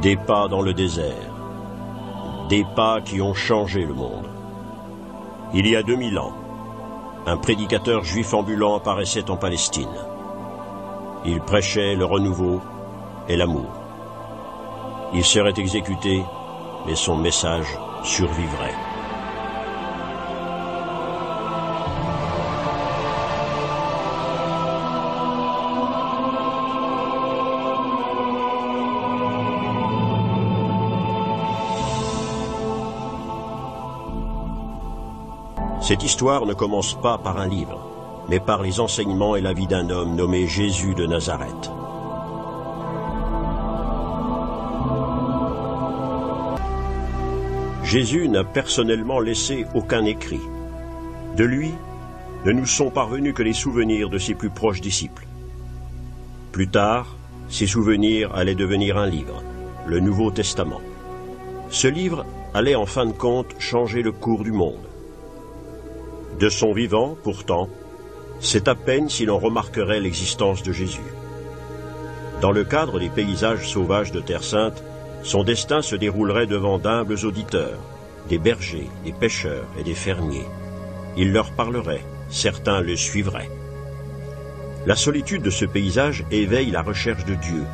Des pas dans le désert. Des pas qui ont changé le monde. Il y a 2000 ans, un prédicateur juif ambulant apparaissait en Palestine. Il prêchait le renouveau et l'amour. Il serait exécuté, mais son message survivrait. Cette histoire ne commence pas par un livre, mais par les enseignements et la vie d'un homme nommé Jésus de Nazareth. Jésus n'a personnellement laissé aucun écrit. De lui, ne nous sont parvenus que les souvenirs de ses plus proches disciples. Plus tard, ces souvenirs allaient devenir un livre, le Nouveau Testament. Ce livre allait en fin de compte changer le cours du monde. De son vivant, pourtant, c'est à peine si l'on remarquerait l'existence de Jésus. Dans le cadre des paysages sauvages de Terre Sainte, son destin se déroulerait devant d'humbles auditeurs, des bergers, des pêcheurs et des fermiers. Il leur parlerait, certains le suivraient. La solitude de ce paysage éveille la recherche de Dieu.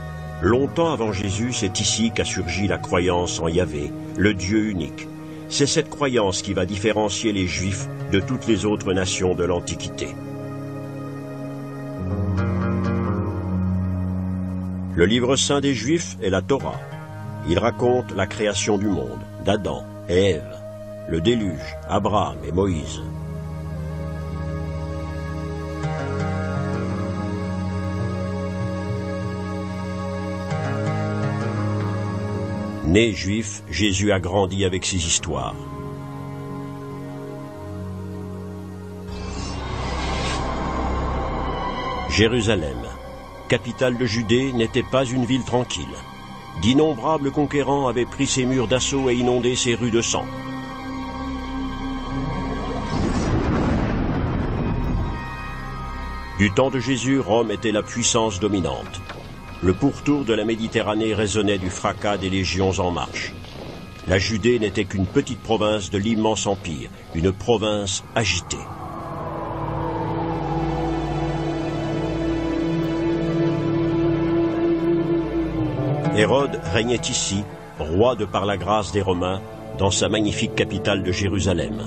Longtemps avant Jésus, c'est ici qu'a surgi la croyance en Yahvé, le Dieu unique. C'est cette croyance qui va différencier les Juifs de toutes les autres nations de l'Antiquité. Le livre saint des Juifs est la Torah. Il raconte la création du monde, d'Adam et Ève, le déluge, Abraham et Moïse. Né juif, Jésus a grandi avec ces histoires. Jérusalem, capitale de Judée, n'était pas une ville tranquille. D'innombrables conquérants avaient pris ses murs d'assaut et inondé ses rues de sang. Du temps de Jésus, Rome était la puissance dominante. Le pourtour de la Méditerranée résonnait du fracas des légions en marche. La Judée n'était qu'une petite province de l'immense empire, une province agitée. Hérode régnait ici, roi de par la grâce des Romains, dans sa magnifique capitale de Jérusalem.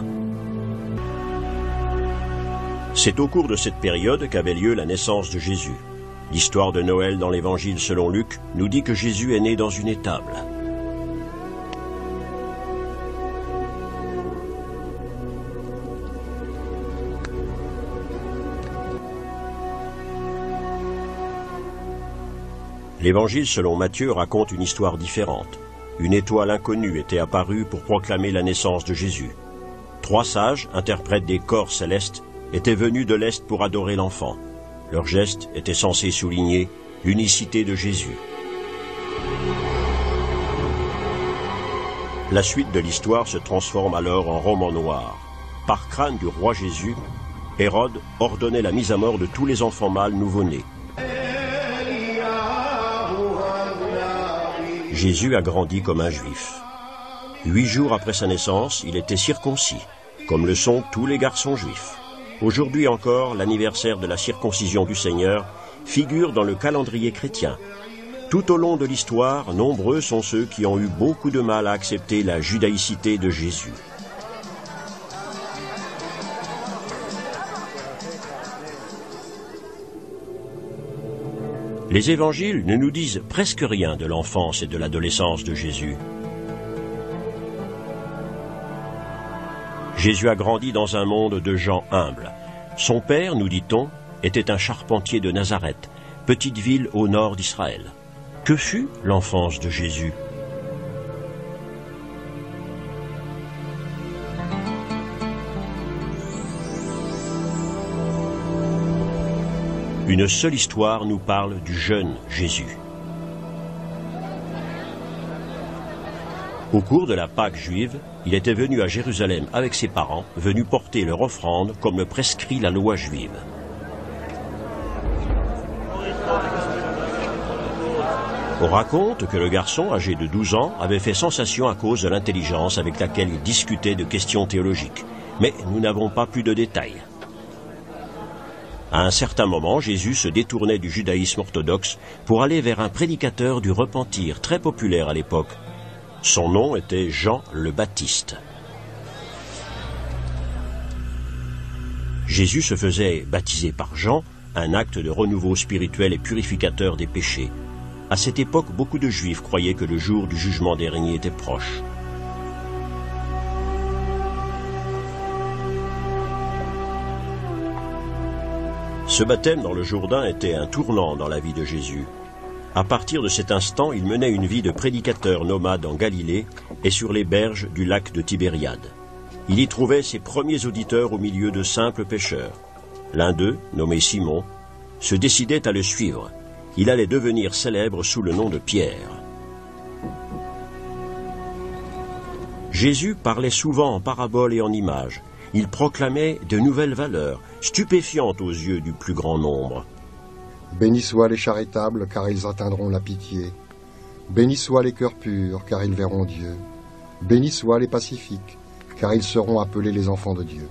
C'est au cours de cette période qu'avait lieu la naissance de Jésus. L'histoire de Noël dans l'Évangile selon Luc nous dit que Jésus est né dans une étable. L'Évangile selon Matthieu raconte une histoire différente. Une étoile inconnue était apparue pour proclamer la naissance de Jésus. 3 sages, interprètes des corps célestes, étaient venus de l'Est pour adorer l'enfant. Leur geste était censé souligner l'unicité de Jésus. La suite de l'histoire se transforme alors en roman noir. Par crâne du roi Jésus, Hérode ordonnait la mise à mort de tous les enfants mâles nouveau-nés. Jésus a grandi comme un juif. 8 jours après sa naissance, il était circoncis, comme le sont tous les garçons juifs. Aujourd'hui encore, l'anniversaire de la circoncision du Seigneur figure dans le calendrier chrétien. Tout au long de l'histoire, nombreux sont ceux qui ont eu beaucoup de mal à accepter la judaïcité de Jésus. Les évangiles ne nous disent presque rien de l'enfance et de l'adolescence de Jésus. Jésus a grandi dans un monde de gens humbles. Son père, nous dit-on, était un charpentier de Nazareth, petite ville au nord d'Israël. Que fut l'enfance de Jésus ? Une seule histoire nous parle du jeune Jésus. Au cours de la Pâque juive, il était venu à Jérusalem avec ses parents, venus porter leur offrande comme le prescrit la loi juive. On raconte que le garçon, âgé de 12 ans, avait fait sensation à cause de l'intelligence avec laquelle il discutait de questions théologiques. Mais nous n'avons pas plus de détails. À un certain moment, Jésus se détournait du judaïsme orthodoxe pour aller vers un prédicateur du repentir très populaire à l'époque. Son nom était Jean le Baptiste. Jésus se faisait baptiser par Jean, un acte de renouveau spirituel et purificateur des péchés. À cette époque, beaucoup de Juifs croyaient que le jour du jugement dernier était proche. Ce baptême dans le Jourdain était un tournant dans la vie de Jésus. À partir de cet instant, il menait une vie de prédicateur nomade en Galilée et sur les berges du lac de Tibériade. Il y trouvait ses premiers auditeurs au milieu de simples pêcheurs. L'un d'eux, nommé Simon, se décidait à le suivre. Il allait devenir célèbre sous le nom de Pierre. Jésus parlait souvent en paraboles et en images. Il proclamait de nouvelles valeurs, stupéfiantes aux yeux du plus grand nombre. Bénis soient les charitables, car ils atteindront la pitié. Bénis soient les cœurs purs, car ils verront Dieu. Bénis soient les pacifiques, car ils seront appelés les enfants de Dieu.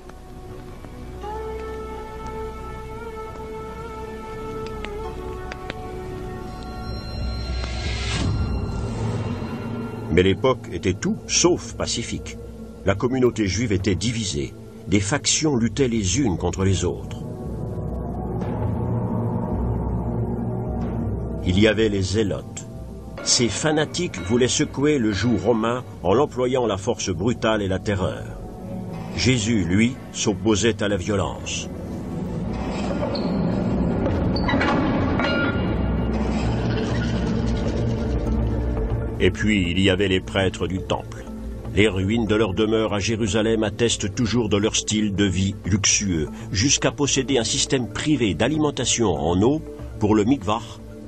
Mais l'époque était tout sauf pacifique. La communauté juive était divisée. Des factions luttaient les unes contre les autres. Il y avait les zélotes. Ces fanatiques voulaient secouer le joug romain en employant la force brutale et la terreur. Jésus, lui, s'opposait à la violence. Et puis, il y avait les prêtres du temple. Les ruines de leur demeure à Jérusalem attestent toujours de leur style de vie luxueux, jusqu'à posséder un système privé d'alimentation en eau pour le mikvah,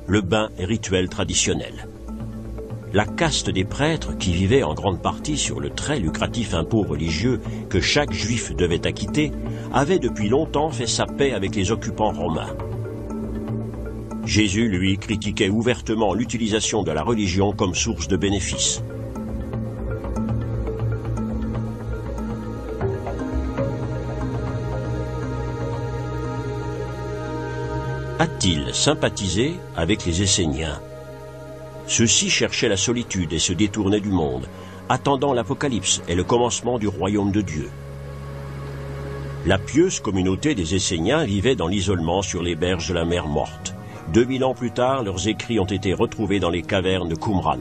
le bain et rituel traditionnel. La caste des prêtres, qui vivaient en grande partie sur le très lucratif impôt religieux que chaque juif devait acquitter, avait depuis longtemps fait sa paix avec les occupants romains. Jésus, lui, critiquait ouvertement l'utilisation de la religion comme source de bénéfices. A-t-il sympathisé avec les Esséniens? Ceux-ci cherchaient la solitude et se détournaient du monde, attendant l'Apocalypse et le commencement du royaume de Dieu. La pieuse communauté des Esséniens vivait dans l'isolement sur les berges de la mer Morte. 2000 ans plus tard, leurs écrits ont été retrouvés dans les cavernes de Qumran.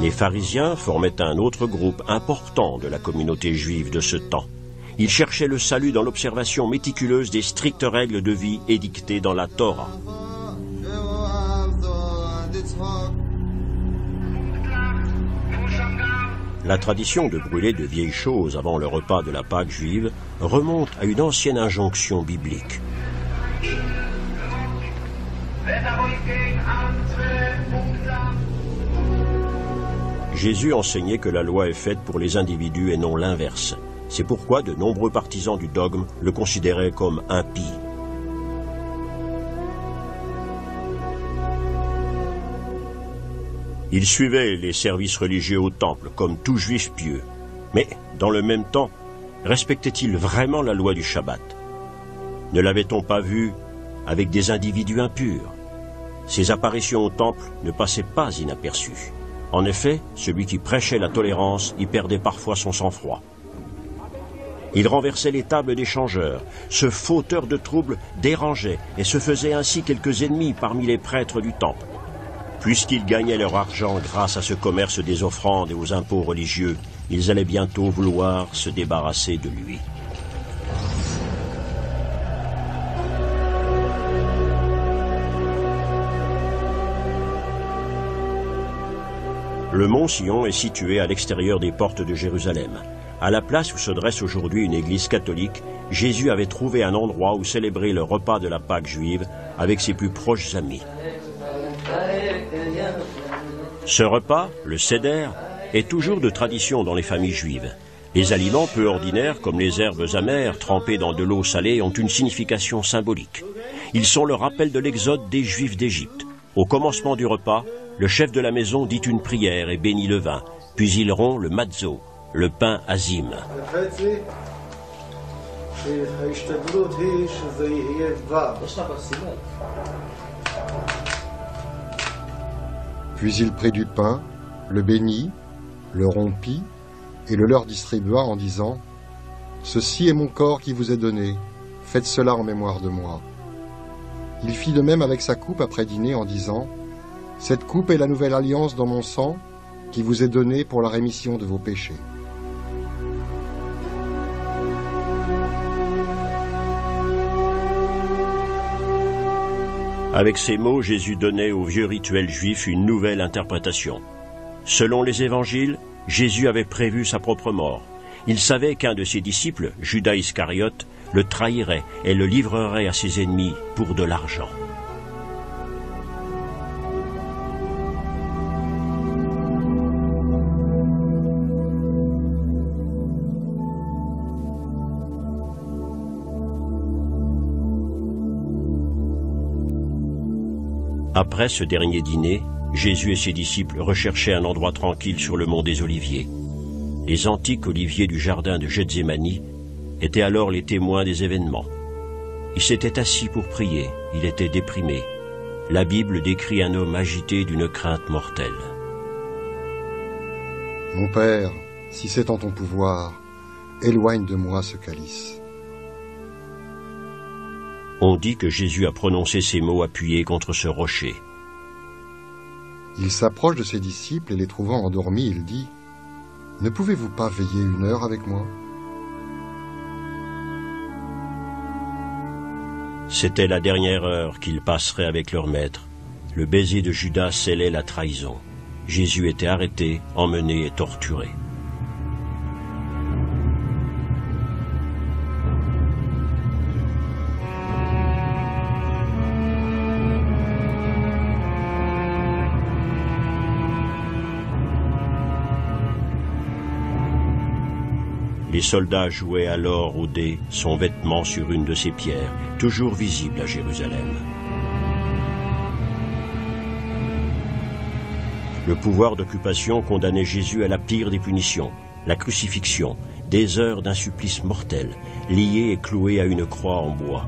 Les pharisiens formaient un autre groupe important de la communauté juive de ce temps. Ils cherchaient le salut dans l'observation méticuleuse des strictes règles de vie édictées dans la Torah. La tradition de brûler de vieilles choses avant le repas de la Pâque juive remonte à une ancienne injonction biblique. Jésus enseignait que la loi est faite pour les individus et non l'inverse. C'est pourquoi de nombreux partisans du dogme le considéraient comme impie. Il suivait les services religieux au temple comme tout juif pieux. Mais, dans le même temps, respectait-il vraiment la loi du Shabbat? Ne l'avait-on pas vu avec des individus impurs? Ses apparitions au temple ne passaient pas inaperçues. En effet, celui qui prêchait la tolérance y perdait parfois son sang-froid. Il renversait les tables des changeurs. Ce fauteur de troubles dérangeait et se faisait ainsi quelques ennemis parmi les prêtres du temple. Puisqu'ils gagnaient leur argent grâce à ce commerce des offrandes et aux impôts religieux, ils allaient bientôt vouloir se débarrasser de lui. Le mont Sion est situé à l'extérieur des portes de Jérusalem. À la place où se dresse aujourd'hui une église catholique, Jésus avait trouvé un endroit où célébrer le repas de la Pâque juive avec ses plus proches amis. Ce repas, le Seder, est toujours de tradition dans les familles juives. Les aliments peu ordinaires, comme les herbes amères trempées dans de l'eau salée, ont une signification symbolique. Ils sont le rappel de l'exode des Juifs d'Égypte. Au commencement du repas, le chef de la maison dit une prière et bénit le vin, puis il rompt le matzo, le pain azim. Puis il prit du pain, le bénit, le rompit, et le leur distribua en disant « Ceci est mon corps qui vous est donné, faites cela en mémoire de moi. » Il fit de même avec sa coupe après dîner en disant « Cette coupe est la nouvelle alliance dans mon sang qui vous est donnée pour la rémission de vos péchés. » Avec ces mots, Jésus donnait au vieux rituel juif une nouvelle interprétation. Selon les évangiles, Jésus avait prévu sa propre mort. Il savait qu'un de ses disciples, Judas Iscariote, le trahirait et le livrerait à ses ennemis pour de l'argent. Après ce dernier dîner, Jésus et ses disciples recherchaient un endroit tranquille sur le mont des Oliviers. Les antiques oliviers du jardin de Gethsémani étaient alors les témoins des événements. Il s'était assis pour prier, il était déprimé. La Bible décrit un homme agité d'une crainte mortelle. « Mon Père, si c'est en ton pouvoir, éloigne de moi ce calice. » On dit que Jésus a prononcé ces mots appuyés contre ce rocher. Il s'approche de ses disciples et les trouvant endormis, il dit « Ne pouvez-vous pas veiller 1 heure avec moi ?» C'était la dernière heure qu'ils passeraient avec leur maître. Le baiser de Judas scellait la trahison. Jésus était arrêté, emmené et torturé. Les soldats jouaient alors au dé son vêtement sur une de ces pierres, toujours visible à Jérusalem. Le pouvoir d'occupation condamnait Jésus à la pire des punitions, la crucifixion, des heures d'un supplice mortel, lié et cloué à une croix en bois.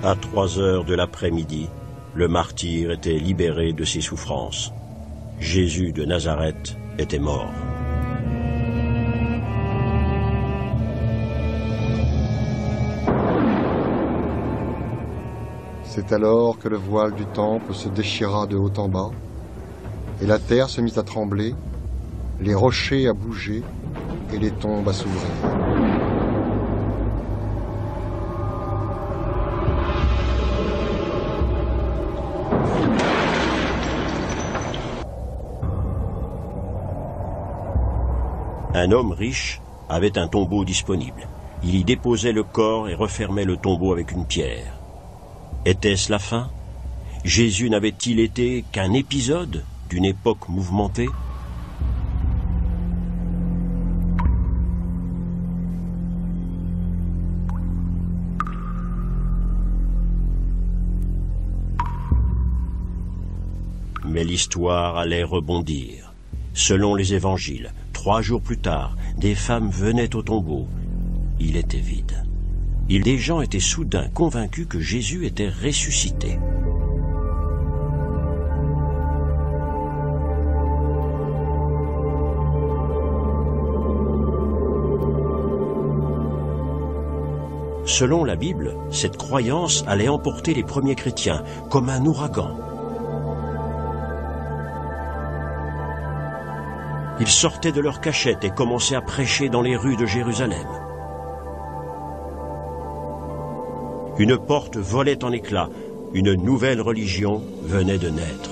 À 3 heures de l'après-midi, le martyr était libéré de ses souffrances. Jésus de Nazareth était mort. C'est alors que le voile du temple se déchira de haut en bas, et la terre se mit à trembler, les rochers à bouger, et les tombes à s'ouvrir. Un homme riche avait un tombeau disponible. Il y déposait le corps et refermait le tombeau avec une pierre. Était-ce la fin? Jésus n'avait-il été qu'un épisode d'une époque mouvementée? Mais l'histoire allait rebondir. Selon les évangiles, 3 jours plus tard, des femmes venaient au tombeau. Il était vide. Des gens étaient soudain convaincus que Jésus était ressuscité. Selon la Bible, cette croyance allait emporter les premiers chrétiens comme un ouragan. Ils sortaient de leur cachette et commençaient à prêcher dans les rues de Jérusalem. Une porte volait en éclats, une nouvelle religion venait de naître.